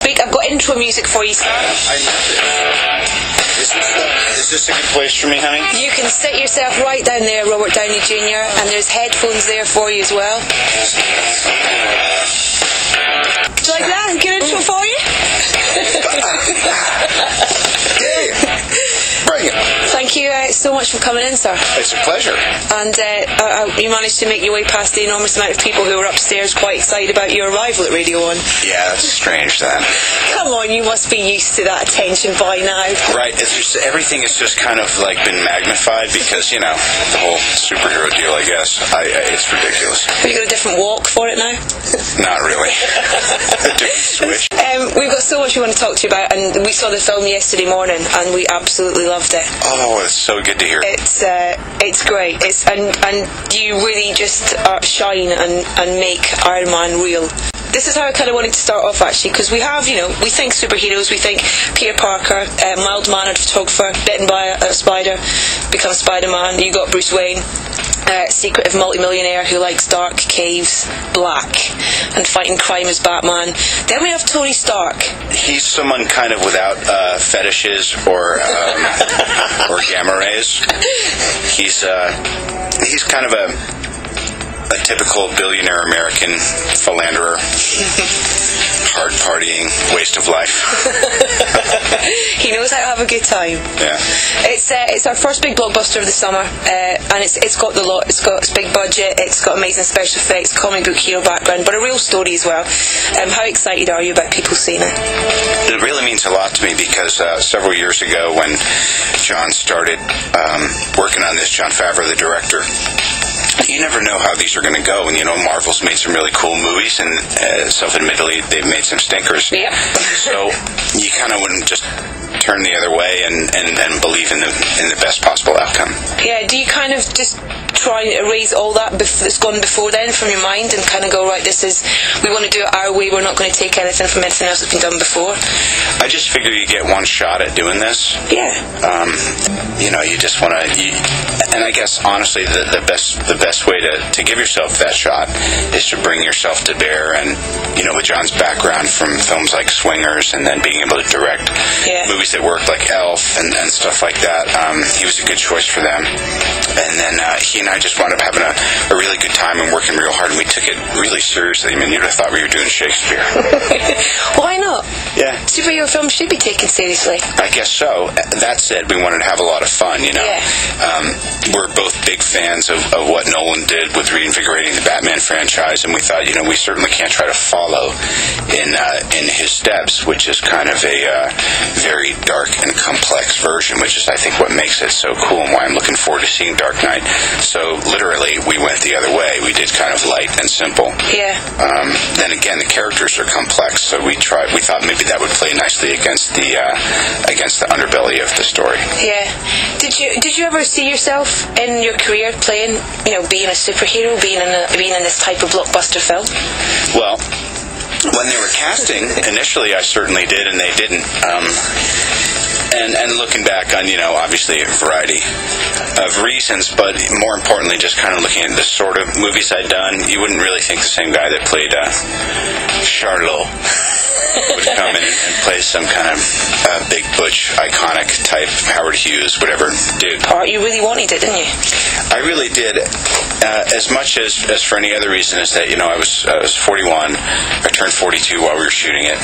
I've got intro music for you, sir. Is this a good place for me, honey? You can sit yourself right down there, Robert Downey Jr., and there's headphones there for you as well. Do you like that? Good intro for you? Bring it. Thank you so much for coming in, sir. It's a pleasure. And you managed to make your way past the enormous amount of people who were upstairs quite excited about your arrival at Radio 1. Yeah, that's strange, then. Come on, you must be used to that attention by now. Right, everything has just kind of like been magnified because, you know, the whole superhero deal, I guess. It's ridiculous. Have you got a different walk for it now? Not really. A different switch. We've got so much we want to talk to you about, and we saw the film yesterday morning, and we absolutely loved it. Oh, it's so good to hear. It's great. And you really just shine and make Iron Man real. This is how I kind of wanted to start off, actually, because we have, you know, we think superheroes, we think Peter Parker, mild-mannered photographer, bitten by a spider, becomes Spider-Man. You got Bruce Wayne, secretive multimillionaire who likes dark caves, black, and fighting crime as Batman. Then we have Tony Stark. He's someone kind of without fetishes or gamma rays. He's kind of a typical billionaire American philanderer, hard partying, waste of life. He knows how to have a good time. Yeah. It's our first big blockbuster of the summer, and it's got the lot. It's got its big budget. It's got amazing special effects, comic book hero background, but a real story as well. How excited are you about people seeing it? It really means a lot to me because several years ago when John started working on this, Jon Favreau, the director, you never know how these are going to go. And, you know, Marvel's made some really cool movies, and self-admittedly, they've made some stinkers. Yeah. So you kind of wouldn't just turn the other way and believe in the best possible outcome. Yeah, do you kind of just try and erase all that that's gone before then from your mind and kind of go, right, we want to do it our way, we're not going to take anything from anything else that's been done before? I just figure you get one shot at doing this. Yeah. You know, you just want to, and I guess honestly the best way to give yourself that shot is to bring yourself to bear. And, you know, with John's background from films like Swingers and then being able to direct movies that worked like Elf and stuff like that, he was a good choice for them. And then he and I just wound up having a really good time and working real hard, and we took it really seriously. I mean, you'd have thought we were doing Shakespeare. Why not? Yeah. Superhero films should be taken seriously. I guess so. That said, we wanted to have a lot of fun, you know. Yeah. We're both big fans of what Nolan did with reinvigorating the Batman franchise, and we thought, you know, we certainly can't try to follow in his steps, which is kind of a very dark and complex version, which is, I think, what makes it so cool and why I'm looking forward to seeing Dark Knight. So literally, we went the other way. We did kind of light and simple. Yeah. Then again, the characters are complex, so we thought maybe that would play nicely against the underbelly of the story. Yeah. Did you ever see yourself in your career playing, you know, being a superhero, being in this type of blockbuster film? Well, when they were casting, initially I certainly did, and they didn't. And looking back on, you know, obviously a variety of reasons, but more importantly, just kind of looking at the sort of movies I'd done, you wouldn't really think the same guy that played Charlot would come in and play some kind of big butch, iconic type Howard Hughes, whatever dude. Part you really wanted it, didn't you? I really did. As much as for any other reason is that, you know, I was 41. I turned 42 while we were shooting it.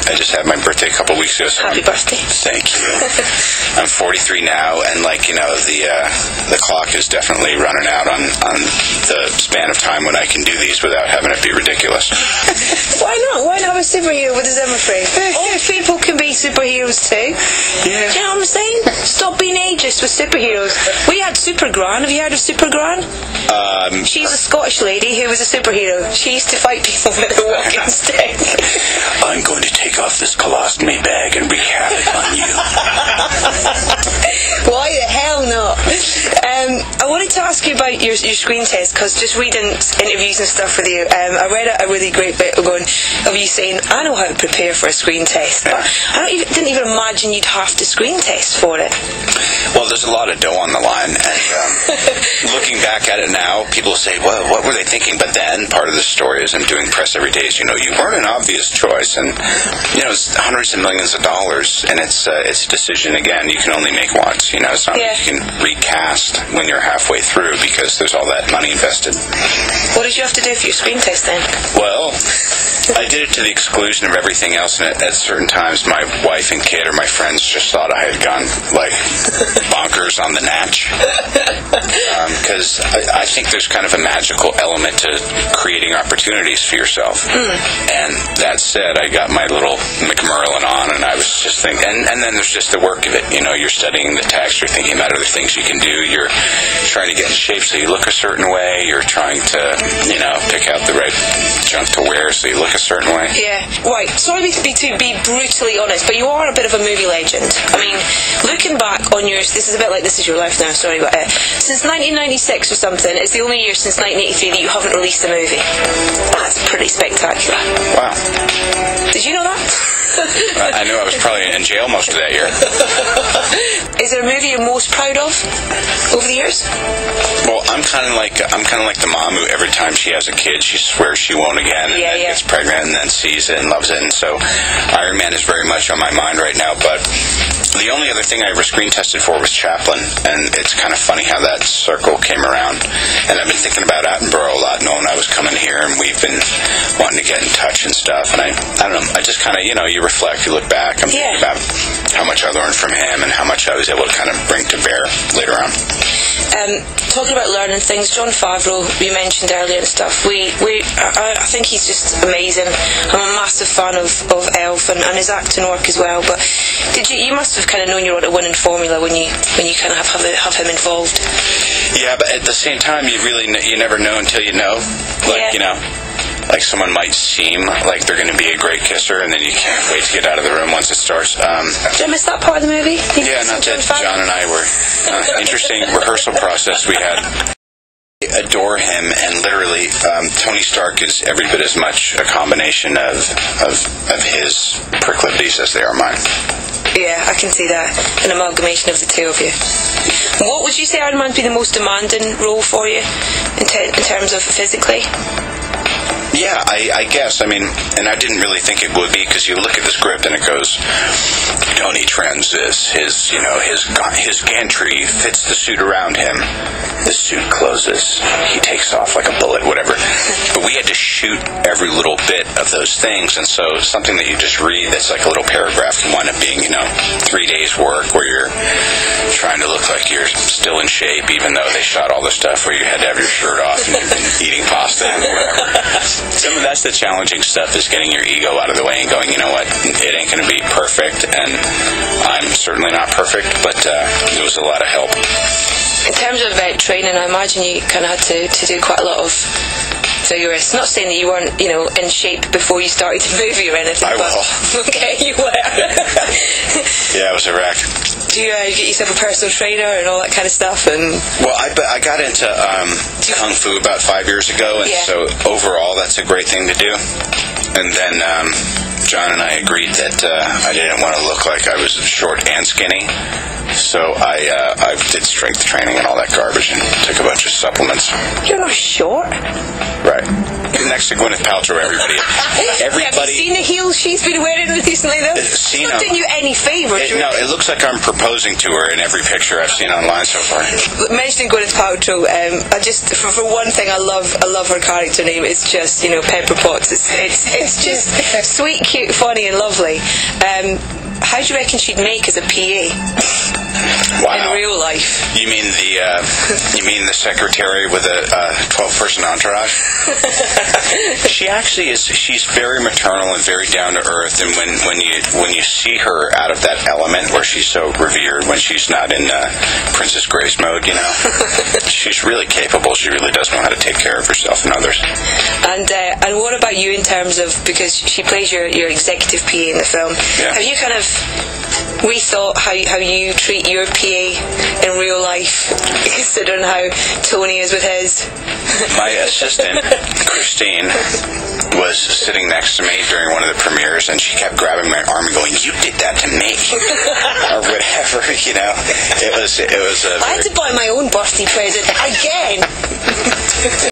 I just had my birthday a couple of weeks ago. So Happy birthday. Thank you. I'm 43 now, and like, you know, the clock is definitely running out on the span of time when I can do these without having it be ridiculous. Why not? Why not have a superhero with his free? Old people can be superheroes too. Yeah. Do you know what I'm saying? Stop being ageist with superheroes. We had Supergran. Have you heard of Supergran? She's a Scottish lady who was a superhero. She used to fight people with a walking stick. I'm going to take off this colostomy bag and wreak havoc on you. Why the hell not? I wanted to ask you about your screen test, because just reading interviews and stuff with you, I read a really great bit of you saying, I know how to prepare for a screen test, but I didn't even imagine you'd have to screen test for it. Well, there's a lot of dough on the line, and looking back at it now, people say, well, what were they thinking? But then part of the story is I'm doing press every day. You weren't an obvious choice, and it's hundreds of millions of dollars, and it's a decision. Again, you can only make once. It's not like you can recast when you're halfway through because there's all that money invested. What did you have to do for your screen test then? Well, I did it to the exclusion of everything else, and at certain times my wife and kid or my friends just thought I had gone bonkers on the natch. Because I think there's kind of a magical element to creating opportunities for yourself. And that said, I got my little McMerlin on, and I was just thinking, and then there's just the work of it. You're studying the text, you're thinking about other things you can do, you're trying to get in shape so you look a certain way, you're trying to, pick out the right junk to wear so you look a certain way. Yeah, right. Sorry to be brutally honest, but you are a bit of a movie legend. I mean, looking back on yours, this is a bit like This Is Your Life now, sorry about it. Since 1996 or something, it's the only year since 1983 that you haven't released a movie. That's pretty spectacular. Wow. Did you know that? I knew I was probably in jail most of that year. Is there a movie you're most proud of over the years? Well, I'm kind of like the mom who every time she has a kid, she swears she won't again, and then gets pregnant, and then sees it and loves it. And so, Iron Man is very much on my mind right now. But the only other thing I ever screen tested for was Chaplin, and it's kind of funny how that circle came around. And I've been thinking about Attenborough a lot, knowing I was coming here, and we've been wanting to get in touch and stuff. And I don't know, I just kind of, you reflect, you look back, I'm thinking about how much I learned from him and how much I was able to kind of bring to bear later on. Talking about learning things, Jon Favreau, you mentioned earlier and stuff, I think he's just amazing. I'm a massive fan of Elf and his acting work as well, but you must have kind of known you were on a winning formula when you kind of have him involved. Yeah, but at the same time, you never know until you know. Like someone might seem like they're going to be a great kisser, and then you can't wait to get out of the room once it starts. Did I miss that part of the movie? Not that John and I were interesting rehearsal process we had. I adore him, and literally, Tony Stark is every bit as much a combination of his proclivities as they are mine. Yeah, I can see that. An amalgamation of the two of you. What would you say Iron Man's been the most demanding role for you in terms of physically? Yeah, I guess. I mean, and I didn't really think it would be, because you look at the script and it goes, Tony trends this, his gantry fits the suit around him. The suit closes, he takes off like a bullet, whatever. But we had to shoot every little bit of those things, and so something that you just read that's like a little paragraph can wind up being, 3 days work where you're trying to look like you're still in shape, even though they shot all the stuff where you had to have your shirt off and you've been eating pasta and whatever. Some of that's the challenging stuff, is getting your ego out of the way and going, you know what, it ain't going to be perfect, and I'm certainly not perfect, but it was a lot of help. In terms of training, I imagine you kind of had to do quite a lot of vigorous. Not saying that you weren't, in shape before you started the movie or anything. Okay, you were. Yeah, it was a wreck. Do you get yourself a personal trainer and all that kind of stuff? Well, I got into Kung Fu about 5 years ago, and so overall that's a great thing to do. And then John and I agreed that I didn't want to look like I was short and skinny. So I did strength training and all that garbage and took a bunch of supplements. You're not short? Right. Next to Gwyneth Paltrow, everybody. Have you seen the heels she's been wearing recently, though? It's not doing you any favours. No, it looks like I'm proposing to her in every picture I've seen online so far. Mentioning Gwyneth Paltrow, I just, for one thing, I love her character name. It's just, Pepper Potts. It's just sweet, cute, funny, and lovely. How do you reckon she'd make as a PA? Wow. In real life. You mean the secretary with a 12-person entourage? She actually is. She's very maternal and very down to earth. And when you see her out of that element where she's so revered, when she's not in Princess Grace mode, she's really capable. She really does know how to take care of herself and others. And what about you in terms of, because she plays your executive PA in the film? Yeah. Have you kind of rethought how you treat your PA in real life, considering how Tony is with his. My assistant, Christine, was sitting next to me during one of the premieres, and she kept grabbing my arm and going, "You did that to me," or whatever. You know, it was. I had to buy my own birthday present again.